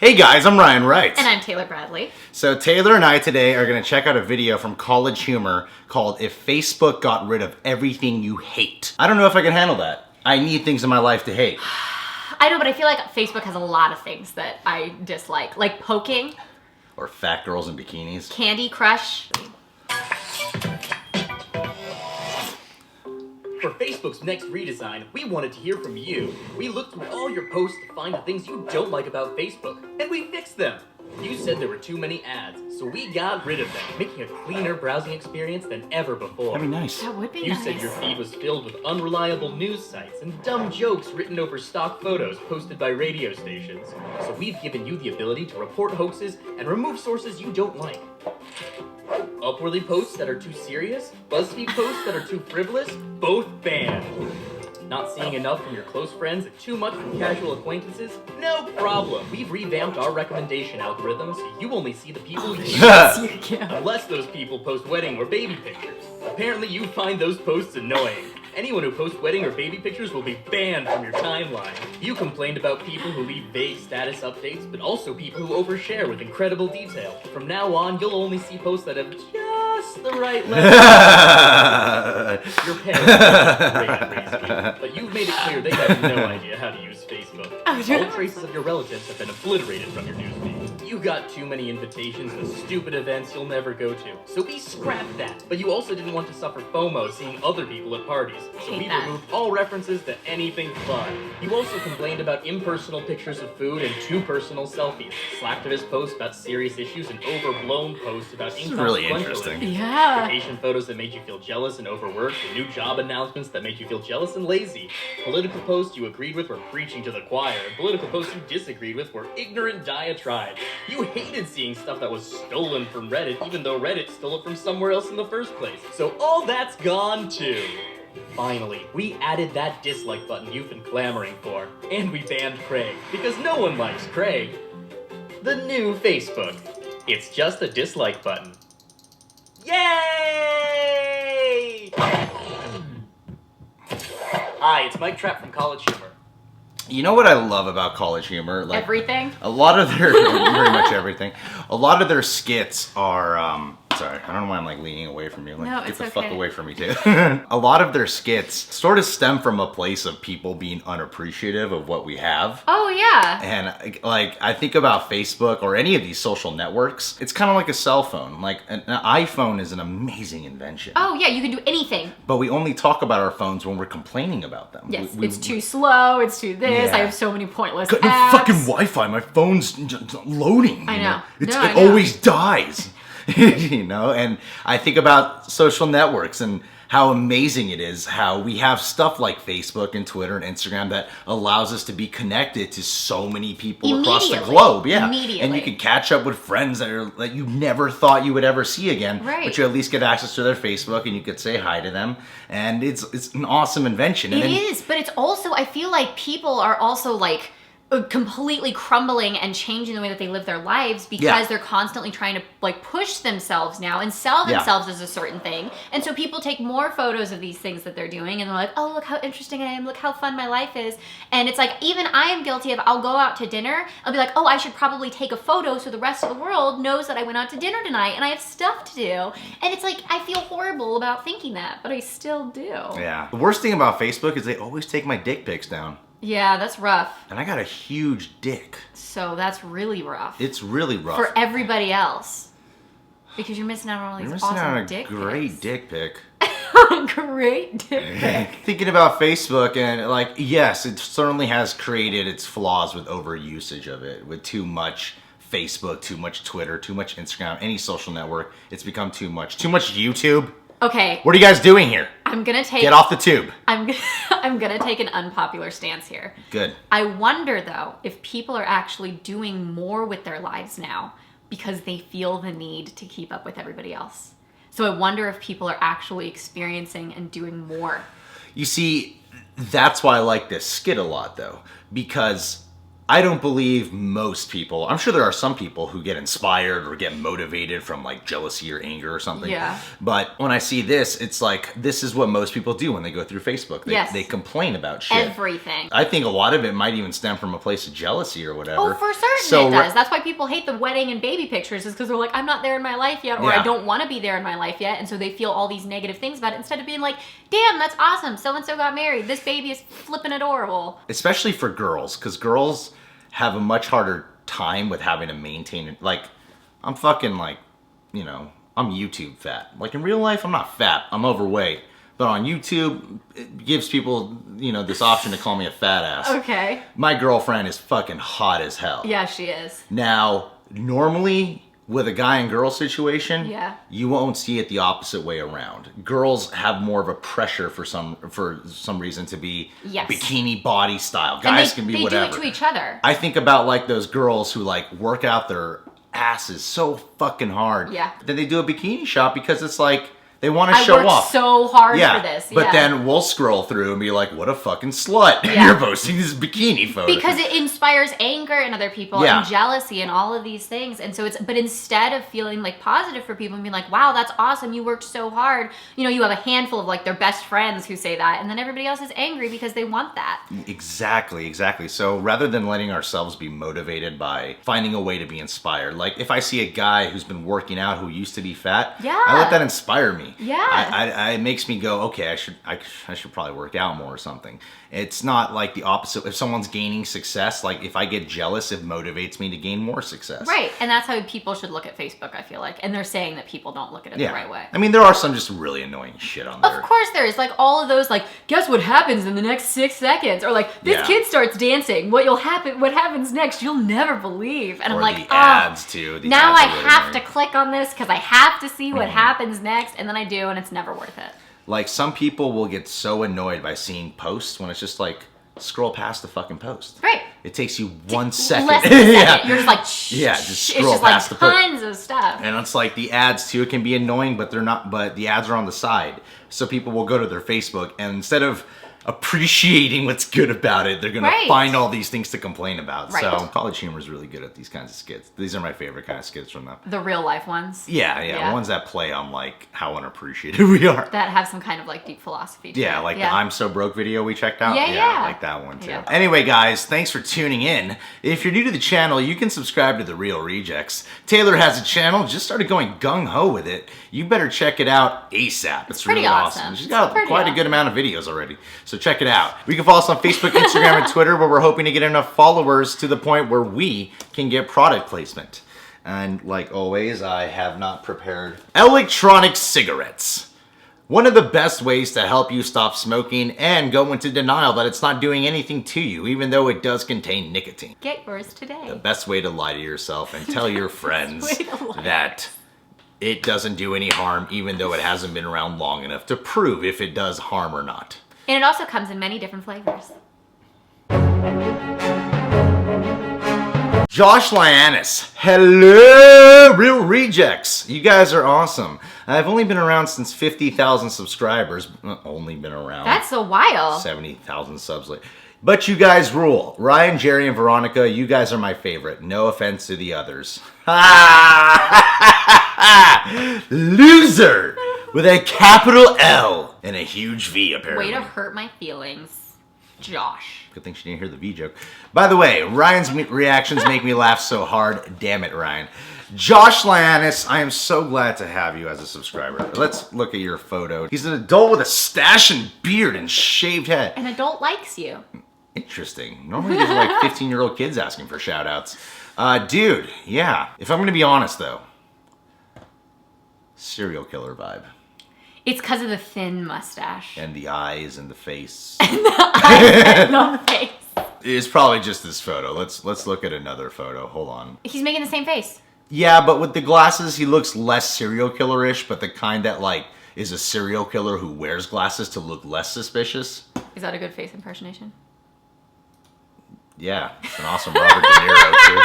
Hey guys, I'm Ryan Wright. And I'm Taylor Bradley. So Taylor and I today are going to check out a video from College Humor called If Facebook Got Rid of Everything You Hate. I don't know if I can handle that. I need things in my life to hate. I know, but I feel like Facebook has a lot of things that I dislike. Like poking. Or fat girls in bikinis. Candy Crush. For Facebook's next redesign, we wanted to hear from you. We looked through all your posts to find the things you don't like about Facebook, and we fixed them. You said there were too many ads, so we got rid of them, making a cleaner browsing experience than ever before. That'd be nice. That would be You nice. said your feed was filled with unreliable news sites and dumb jokes written over stock photos posted by radio stations. So we've given you the ability to report hoaxes and remove sources you don't like. Upworthy posts that are too serious, BuzzFeed posts that are too frivolous, both banned. Not seeing enough from your close friends and too much from casual acquaintances? No problem. We've revamped our recommendation algorithm so you only see the people you unless those people post wedding or baby pictures. Apparently you find those posts annoying. Anyone who posts wedding or baby pictures will be banned from your timeline. You complained about people who leave vague status updates, but also people who overshare with incredible detail. From now on, you'll only see posts that have just the right level. Your parents crazy, but you've made it clear they have no idea how to use Facebook. All traces of your relatives have been obliterated from your newsfeed. You got too many invitations to stupid events you'll never go to, so we scrapped that. But you also didn't want to suffer FOMO seeing other people at parties, so we removed all references to anything fun. You also complained about impersonal pictures of food and too personal selfies, slacktivist posts about serious issues, and overblown posts about Really inconsequential interesting. issues. Yeah. Vacation photos that made you feel jealous and overworked, and new job announcements that made you feel jealous and lazy. Political posts you agreed with were preaching to the choir, and political posts you disagreed with were ignorant diatribes. You hated seeing stuff that was stolen from Reddit, even though Reddit stole it from somewhere else in the first place. So all that's gone too. Finally, we added that dislike button you've been clamoring for, and we banned Craig, because no one likes Craig. The new Facebook. It's just a dislike button. Yay! Hi, it's Mike Trapp from College Humor. You know what I love about College Humor? Like, Everything? a lot of their, very much everything. A lot of their skits are, sorry, I don't know why I'm like leaning away from you. Like, No, get it's the fuck okay. away from me too. A lot of their skits sort of stem from a place of people being unappreciative of what we have. Oh, yeah. And like, I think about Facebook or any of these social networks, it's kind of like a cell phone. Like an iPhone is an amazing invention. Oh, yeah, you can do anything. But we only talk about our phones when we're complaining about them. Yes, We- it's too slow, it's too this, Yeah. I have so many pointless got no apps. fucking Wi-Fi. My phone's loading. I you know. It No, I know. always dies. You know, and I think about social networks and how amazing it is how we have stuff like Facebook and Twitter and Instagram that allows us to be connected to so many people across the Immediately. globe. Yeah. Immediately. And you can catch up with friends that you never thought you would ever see again. Right. But you at least get access to their Facebook and you could say hi to them. And it's an awesome invention. It is, but it's also, I feel like people are also like completely crumbling and changing the way that they live their lives because Yeah. they're constantly trying to like push themselves now and sell Yeah. themselves as a certain thing. And so people take more photos of these things that they're doing and they're like, oh, look how interesting I am. Look how fun my life is. And it's like, even I am guilty of, I'll go out to dinner. I'll be like, oh, I should probably take a photo so the rest of the world knows that I went out to dinner tonight and I have stuff to do. And it's like, I feel horrible about thinking that, but I still do. Yeah. The worst thing about Facebook is they always take my dick pics down. Yeah, that's rough. And I got a huge dick. So that's really rough. It's really rough. For everybody else. Because you're missing out on all these You're missing awesome out on a dick great pics. dick pic. Great dick pic. Thinking about Facebook and like, yes, it certainly has created its flaws with overusage of it, with too much Facebook, too much Twitter, too much Instagram, any social network. It's become too much. Too much YouTube. Okay, What are you guys doing here? I'm gonna take Get off the tube. I'm gonna take an unpopular stance here. Good. I wonder though if people are actually doing more with their lives now because they feel the need to keep up with everybody else. So I wonder if people are actually experiencing and doing more. You see, that's why I like this skit a lot though, because I don't believe most people. I'm sure there are some people who get inspired or get motivated from like jealousy or anger or something. Yeah. But when I see this, it's like this is what most people do when they go through Facebook. They complain about shit. Everything. I think a lot of it might even stem from a place of jealousy or whatever. Oh, for certain it does. That's why people hate the wedding and baby pictures, is because they're like, I'm not there in my life yet, or I don't want to be there in my life yet, and so they feel all these negative things about it instead of being like, damn, that's awesome. So and so got married. This baby is flipping adorable. Especially for girls, because girls have a much harder time with having to maintain it. Like, I'm fucking like, you know, I'm YouTube fat. Like in real life, I'm not fat. I'm overweight. But on YouTube, it gives people, you know, this option to call me a fat ass. Okay. My girlfriend is fucking hot as hell. Yeah, she is. Now, normally with a guy and girl situation, you won't see it the opposite way around. Girls have more of a pressure for some reason to be bikini body style. Guys can be whatever. They do it to each other. I think about like those girls who like work out their asses so fucking hard. Yeah. Then they do a bikini shot because it's like they want to show off. I worked so hard for this. Yeah. But then we'll scroll through and be like, what a fucking slut. You're posting this bikini photo. Because it inspires anger in other people and jealousy and all of these things. And so but instead of feeling like positive for people and being like, wow, that's awesome, you worked so hard. You know, you have a handful of like their best friends who say that, and then everybody else is angry because they want that. Exactly. So rather than letting ourselves be motivated by finding a way to be inspired, like if I see a guy who's been working out who used to be fat, I let that inspire me. Yeah. It makes me go, okay, I should probably work out more or something. It's not like the opposite. If someone's gaining success, like if I get jealous, it motivates me to gain more success. Right. And that's how people should look at Facebook, I feel like. And they're saying that people don't look at it the right way. I mean, there are some just really annoying shit on there. Of course there is. Like all of those, like, guess what happens in the next 6 seconds? Or like, this kid starts dancing. What happens next, you'll never believe. And or I'm like, the ads too. Now I have to click on this because I have to see what happens next. And then I do, and it's never worth it. Like some people will get so annoyed by seeing posts when it's just like, scroll past the fucking post. Right. It takes you 1 second. Less than a second. You're just like, shh. Yeah, just scroll it's just past like the post. tons of stuff. And it's like the ads too. It can be annoying, but they're not. But the ads are on the side, so people will go to their Facebook and instead of appreciating what's good about it, they're gonna find all these things to complain about. So College Humor is really good at these kinds of skits. These are my favorite kind of skits from them. The real life ones. Yeah. Ones that play on like how unappreciated we are. That have some kind of like deep philosophy to it. Like the I'm So Broke video we checked out. Yeah. I like that one too. Yeah. Anyway, guys, thanks for tuning in. If you're new to the channel, you can subscribe to The Real Rejects. Taylor has a channel, just started going gung-ho with it. You better check it out ASAP. It's really awesome. She's got quite a good amount of videos already, so check it out. We can follow us on Facebook, Instagram, and Twitter, where we're hoping to get enough followers to the point where we can get product placement. And like always, I have not prepared electronic cigarettes. One of the best ways to help you stop smoking and go into denial that it's not doing anything to you, even though it does contain nicotine. Get yours today. The best way to lie to yourself and tell your friends that it doesn't do any harm, even though it hasn't been around long enough to prove if it does harm or not. And it also comes in many different flavors. Josh Lyanis. Hello, Real Rejects. You guys are awesome. I've only been around since 50,000 subscribers. Only been around. That's a while. 70,000 subs later. But you guys rule. Ryan, Jerry, and Veronica, you guys are my favorite. No offense to the others. Loser! With a capital L and a huge V, apparently. Way to hurt my feelings, Josh. Good thing she didn't hear the V joke. By the way, Ryan's reactions make me laugh so hard. Damn it, Ryan. Josh Lyanis, I am so glad to have you as a subscriber. Let's look at your photo. He's an adult with a stash and beard and shaved head. An adult likes you. Interesting. Normally these are like 15-year-old kids asking for shout-outs. Dude, yeah. If I'm going to be honest, though, serial killer vibe. It's because of the thin mustache. And the eyes and the face. And the eyes and the face. It's probably just this photo. Let's look at another photo. Hold on. He's making the same face. Yeah, but with the glasses, he looks less serial killer-ish, but the kind that, like, is a serial killer who wears glasses to look less suspicious. Is that a good face impersonation? Yeah, it's an awesome Robert De Niro, too.